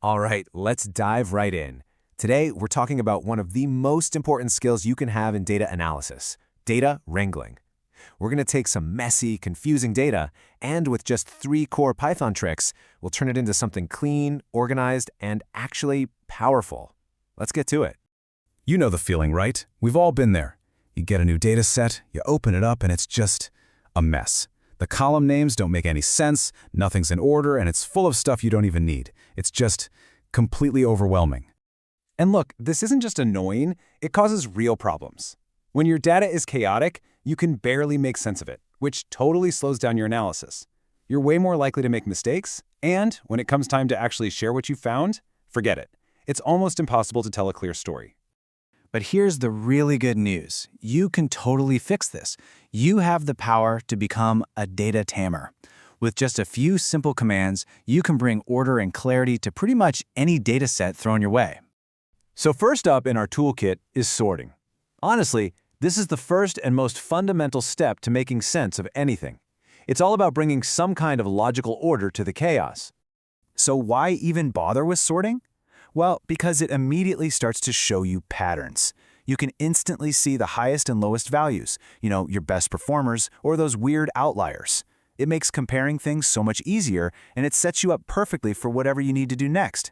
All right, let's dive right in. Today, we're talking about one of the most important skills you can have in data analysis, data wrangling. We're going to take some messy, confusing data, and with just 3 core Python tricks, we'll turn it into something clean, organized, and actually powerful. Let's get to it. You know the feeling, right? We've all been there. You get a new data set, you open it up, and it's just a mess. The column names don't make any sense, nothing's in order, and it's full of stuff you don't even need. It's just completely overwhelming. And look, this isn't just annoying, it causes real problems. When your data is chaotic, you can barely make sense of it, which totally slows down your analysis. You're way more likely to make mistakes, and when it comes time to actually share what you found, forget it. It's almost impossible to tell a clear story. But here's the really good news. You can totally fix this. You have the power to become a data tamer. With just a few simple commands, you can bring order and clarity to pretty much any data set thrown your way. So first up in our toolkit is sorting. Honestly, this is the first and most fundamental step to making sense of anything. It's all about bringing some kind of logical order to the chaos. So why even bother with sorting? Well, because it immediately starts to show you patterns. You can instantly see the highest and lowest values, your best performers or those weird outliers. It makes comparing things so much easier, and it sets you up perfectly for whatever you need to do next.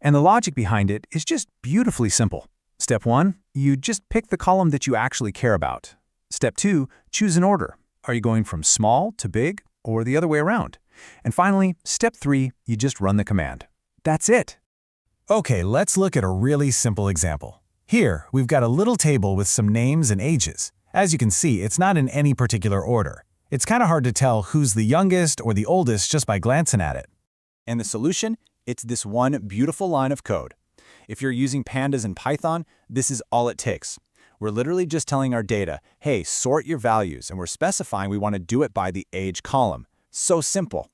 And the logic behind it is just beautifully simple. Step 1, you just pick the column that you actually care about. Step 2, choose an order. Are you going from small to big, or the other way around? And finally, step 3, you just run the command. That's it. Okay, let's look at a really simple example. Here, we've got a little table with some names and ages. As you can see, it's not in any particular order. It's kind of hard to tell who's the youngest or the oldest just by glancing at it. And the solution? It's this one beautiful line of code. If you're using Pandas in Python, this is all it takes. We're literally just telling our data, hey, sort your values, and we're specifying we want to do it by the age column. So simple.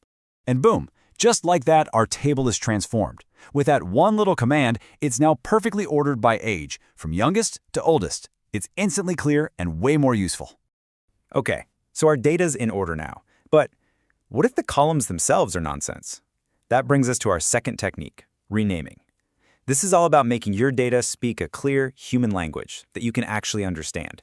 And boom, just like that, our table is transformed. With that one little command, it's now perfectly ordered by age, from youngest to oldest. It's instantly clear and way more useful. Okay, so our data's in order now. But what if the columns themselves are nonsense? That brings us to our second technique, renaming. This is all about making your data speak a clear human language that you can actually understand.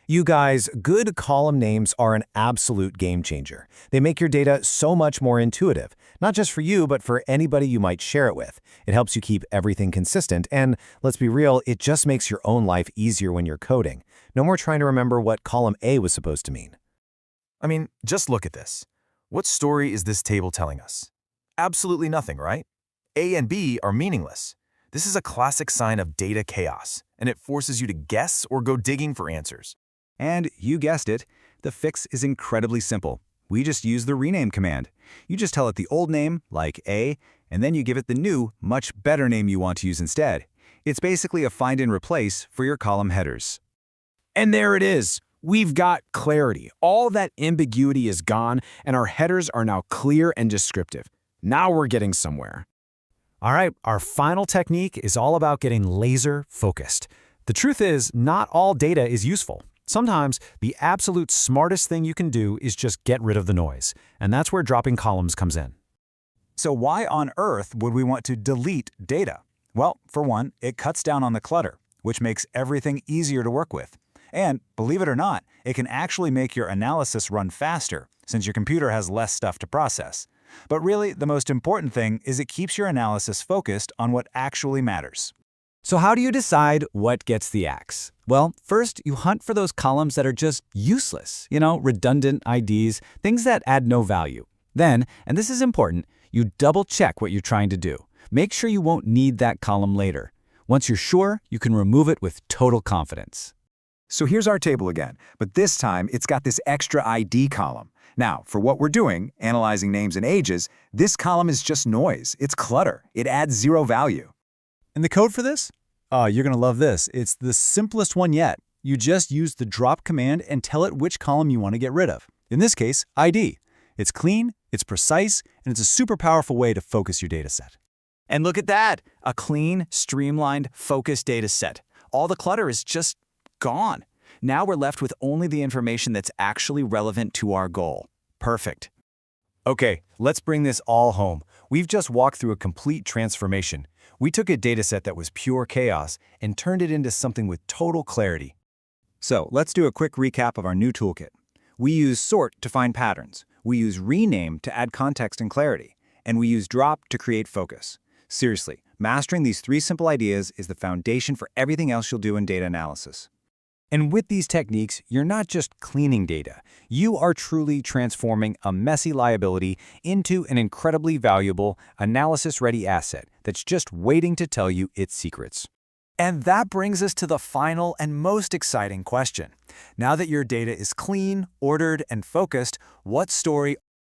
You guys, good column names are an absolute game changer. They make your data so much more intuitive, not just for you, but for anybody you might share it with. It helps you keep everything consistent, and let's be real, it just makes your own life easier when you're coding. No more trying to remember what column A was supposed to mean. I mean, just look at this. What story is this table telling us? Absolutely nothing, right? A and B are meaningless. This is a classic sign of data chaos, and it forces you to guess or go digging for answers. And you guessed it, the fix is incredibly simple. We just use the rename command. You just tell it the old name, like A, and then you give it the new, much better name you want to use instead. It's basically a find and replace for your column headers. And there it is. We've got clarity. All that ambiguity is gone, and our headers are now clear and descriptive. Now we're getting somewhere. All right, our final technique is all about getting laser focused. The truth is, not all data is useful. Sometimes, the absolute smartest thing you can do is just get rid of the noise, and that's where dropping columns comes in. So why on earth would we want to delete data? Well, for one, it cuts down on the clutter, which makes everything easier to work with. And believe it or not, it can actually make your analysis run faster, since your computer has less stuff to process. But really, the most important thing is it keeps your analysis focused on what actually matters. So how do you decide what gets the axe? Well, first, you hunt for those columns that are just useless, redundant IDs, things that add no value. Then, and this is important, you double-check what you're trying to do. Make sure you won't need that column later. Once you're sure, you can remove it with total confidence. So here's our table again, but this time it's got this extra ID column. Now, for what we're doing, analyzing names and ages, this column is just noise. It's clutter. It adds zero value. And the code for this? Oh, you're going to love this. It's the simplest one yet. You just use the drop command and tell it which column you want to get rid of. In this case, ID. It's clean, it's precise, and it's a super powerful way to focus your data set. And look at that! A clean, streamlined, focused data set. All the clutter is just gone. Now we're left with only the information that's actually relevant to our goal. Perfect. Okay, let's bring this all home. We've just walked through a complete transformation. We took a dataset that was pure chaos and turned it into something with total clarity. So let's do a quick recap of our new toolkit. We use sort to find patterns. We use rename to add context and clarity. And we use drop to create focus. Seriously, mastering these 3 simple ideas is the foundation for everything else you'll do in data analysis. And with these techniques, you're not just cleaning data. You are truly transforming a messy liability into an incredibly valuable, analysis-ready asset that's just waiting to tell you its secrets. And that brings us to the final and most exciting question. Now that your data is clean, ordered, and focused, what story